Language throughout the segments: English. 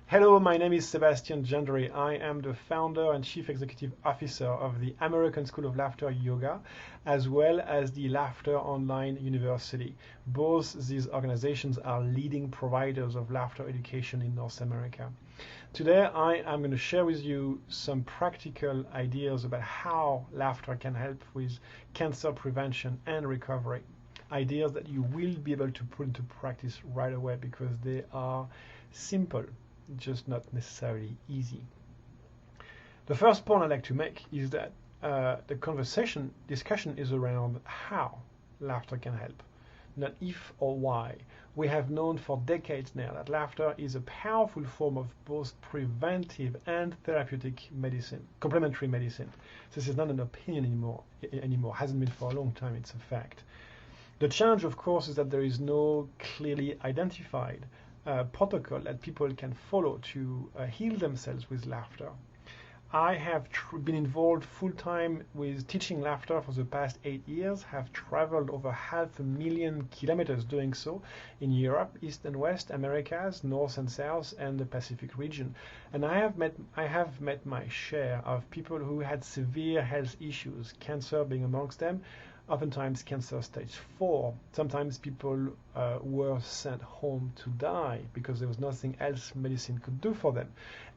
Hello, my name is Sebastian Gendry. I am the founder and chief executive officer of the American School of Laughter Yoga, as well as the Laughter Online University. Both these organizations are leading providers of laughter education in North America. Today, I am going to share with you some practical ideas about how laughter can help with cancer prevention and recovery. Ideas that you will be able to put into practice right away because they are simple, just not necessarily easy. The first point I'd like to make is that the discussion is around how laughter can help, not if or why. We have known for decades now that laughter is a powerful form of both preventive and therapeutic medicine, complementary medicine. This is not an opinion anymore. Hasn't been for a long time, it's a fact. The challenge, of course, is that there is no clearly identified protocol that people can follow to heal themselves with laughter. I have been involved full-time with teaching laughter for the past 8 years, have traveled over 500,000 kilometers doing so in Europe, East and West, Americas, North and South, and the Pacific region. And I have met my share of people who had severe health issues, cancer being amongst them, oftentimes cancer stage 4. Sometimes people were sent home to die because there was nothing else medicine could do for them.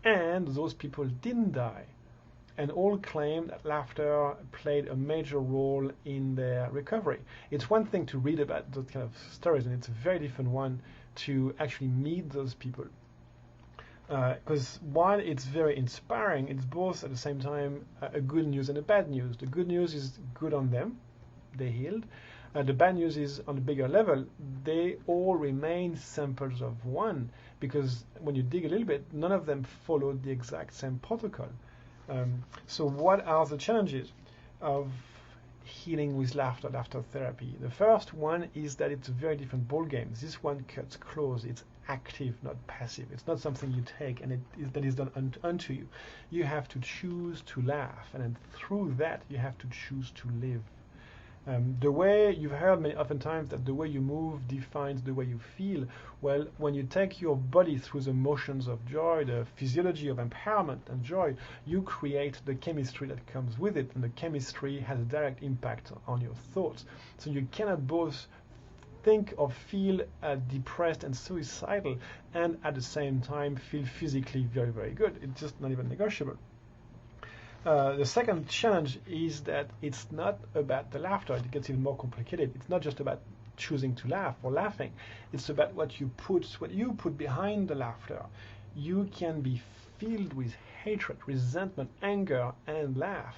And those people didn't die. And all claim that laughter played a major role in their recovery. It's one thing to read about those kind of stories, and it's a very different one to actually meet those people. Because while it's very inspiring, it's both at the same time a good news and a bad news. The good news is good on them. They healed. The bad news is on a bigger level, they all remain samples of one because when you dig a little bit, none of them followed the exact same protocol. So what are the challenges of healing with laughter therapy? The first one is that it's a very different ball game. This one cuts close. It's active, not passive. It's not something you take and that is done unto you. You have to choose to laugh, and then through that you have to choose to live. The way you've heard oftentimes that the way you move defines the way you feel. Well, when you take your body through the motions of joy, the physiology of empowerment and joy, you create the chemistry that comes with it, and the chemistry has a direct impact on your thoughts. So you cannot both think or feel depressed and suicidal and at the same time feel physically very, very good. It's just not even negotiable. The second challenge is that it's not about the laughter. It gets even more complicated. It's not just about choosing to laugh or laughing. It's about what you put behind the laughter. You can be filled with hatred, resentment, anger, and laugh,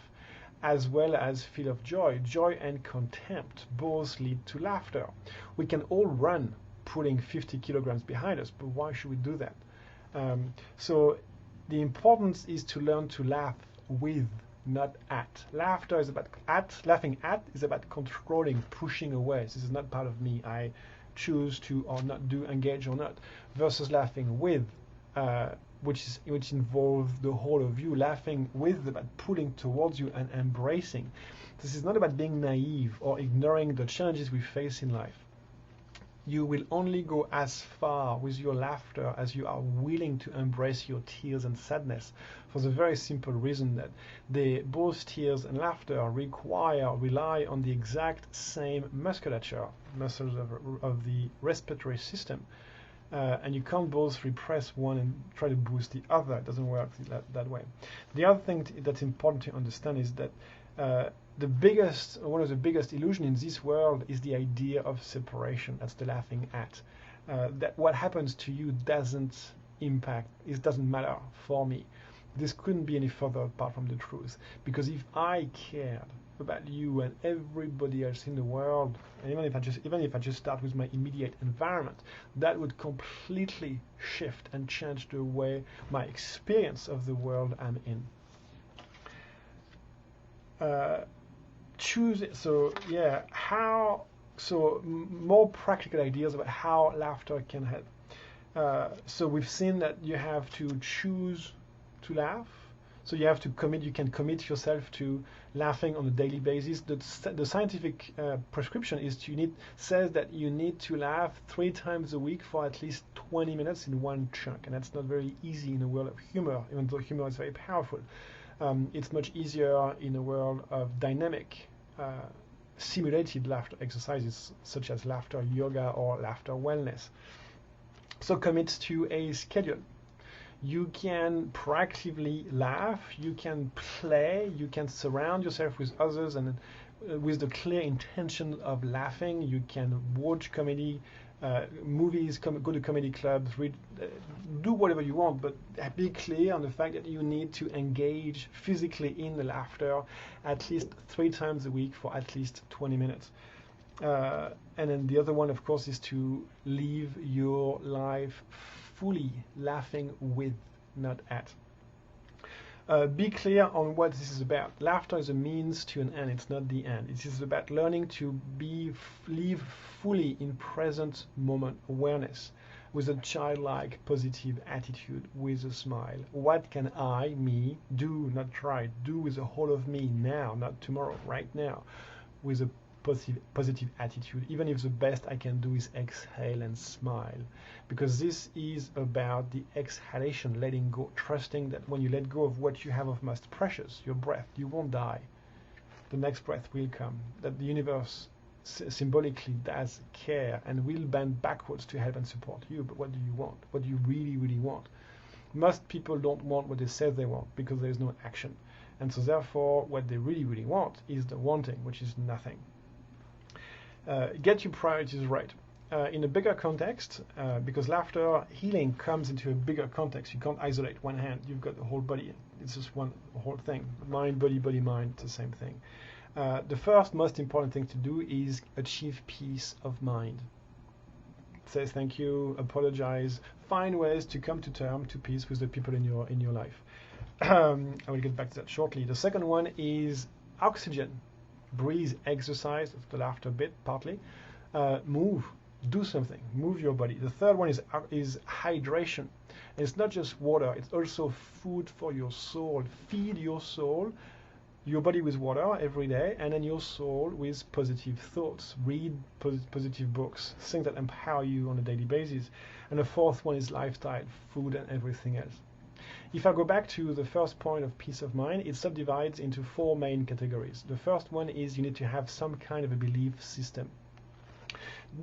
as well as feel of joy. Joy and contempt both lead to laughter. We can all run putting 50 kilograms behind us, but why should we do that? So the importance is to learn to laugh with, not at. Laughing at is about controlling, pushing away. This is not part of me. I choose to or not do, engage or not. Versus laughing with, which involves the whole of you. Laughing with is about pulling towards you and embracing. This is not about being naive or ignoring the challenges we face in life. You will only go as far with your laughter as you are willing to embrace your tears and sadness, for the very simple reason that both tears and laughter rely on the exact same muscles of the respiratory system. And you can't both repress one and try to boost the other. It doesn't work that way. The other thing that's important to understand is that one of the biggest illusions in this world is the idea of separation. That's the laughing at. That what happens to you doesn't matter for me. This couldn't be any further apart from the truth. Because if I cared about you and everybody else in the world, and even if I just start with my immediate environment, that would completely shift and change the way my experience of the world I'm in. More practical ideas about how laughter can help. So we've seen that you have to choose to laugh, So you have to commit. You can commit yourself to laughing on a daily basis. The scientific prescription says that you need to laugh 3 times a week for at least 20 minutes in one chunk, and that's not very easy in a world of humor, even though humor is very powerful. It's much easier in a world of dynamic, simulated laughter exercises such as laughter yoga or laughter wellness. So commit to a schedule. You can proactively laugh, you can play, you can surround yourself with others and with the clear intention of laughing. You can watch comedy, movies, go to comedy clubs, read, do whatever you want, but be clear on the fact that you need to engage physically in the laughter at least 3 times a week for at least 20 minutes. And then the other one, of course, is to live your life fully laughing with, not at. Be clear on what this is about. Laughter is a means to an end. It's not the end. It is about learning to live fully in present moment awareness with a childlike positive attitude, with a smile. What can I, me, do, not try, do with the whole of me now, not tomorrow, right now, with a positive attitude, even if the best I can do is exhale and smile, because this is about the exhalation, letting go, trusting that when you let go of what you have of most precious, your breath, you won't die. The next breath will come, that the universe symbolically does care and will bend backwards to help and support you. But what do you want? What do you really, really want? Most people don't want what they say they want because there is no action. And so therefore, what they really, really want is the wanting, which is nothing. Get your priorities right. In a bigger context, because laughter healing comes into a bigger context. You can't isolate one hand. You've got the whole body. It's just one whole thing. Mind, body, body, mind. It's the same thing. The first most important thing to do is achieve peace of mind. Say thank you, apologize, find ways to come to peace with the people in your life. I will get back to that shortly. The second one is oxygen. Breathe, exercise, that's the laughter bit partly. Move, do something, move your body. The third one is hydration. And it's not just water, it's also food for your soul. Feed your soul, your body with water every day, and then your soul with positive thoughts. Read positive books, things that empower you on a daily basis. And the fourth one is lifestyle, food and everything else. If I go back to the first point of peace of mind, it subdivides into 4 main categories. The first one is you need to have some kind of a belief system,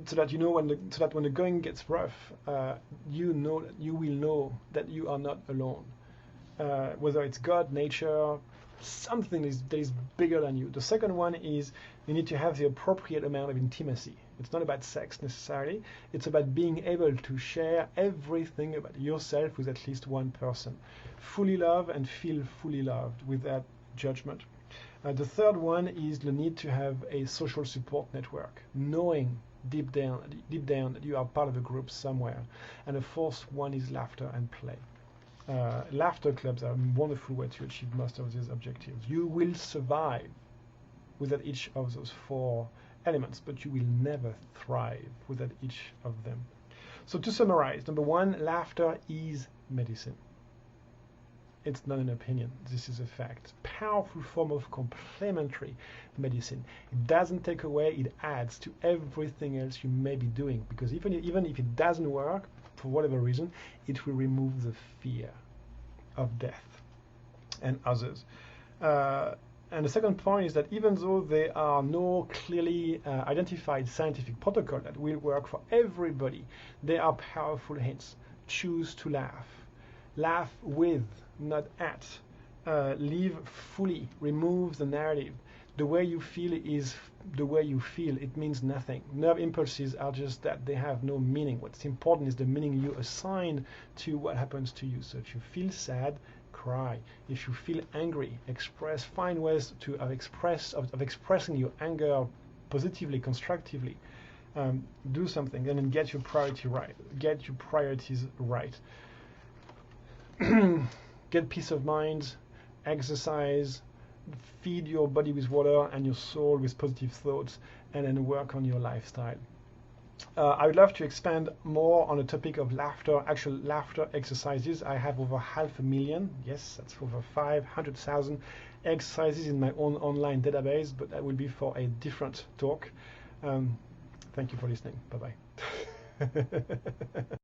so that when the going gets rough, you will know that you are not alone. Whether it's God, nature, something that is bigger than you. The second one is you need to have the appropriate amount of intimacy. It's not about sex necessarily. It's about being able to share everything about yourself with at least one person. Fully love and feel fully loved without judgment. The third one is the need to have a social support network, knowing deep down that you are part of a group somewhere. And the fourth one is laughter and play. Laughter clubs are a wonderful way to achieve most of these objectives. You will survive without each of those 4 elements, but you will never thrive without each of them. So to summarize, number 1, laughter is medicine. It's not an opinion, this is a fact. Powerful form of complementary medicine. It doesn't take away, it adds to everything else you may be doing, because even if it doesn't work, for whatever reason, it will remove the fear of death and others. And the second point is that even though there are no clearly identified scientific protocol that will work for everybody, there are powerful hints. Choose to laugh. Laugh with, not at. Live fully. Remove the narrative. The way you feel is the way you feel. It means nothing. Nerve impulses are just that. They have no meaning. What's important is the meaning you assign to what happens to you. So if you feel sad, cry. If you feel angry, express. Find ways of expressing your anger positively, constructively. Do something, and then get your priorities right. Get peace of mind. Exercise. Feed your body with water and your soul with positive thoughts, and then work on your lifestyle. I would love to expand more on the topic of laughter, actual laughter exercises. I have over 500,000, yes, that's over 500,000 exercises in my own online database, but that will be for a different talk. Thank you for listening. Bye-bye.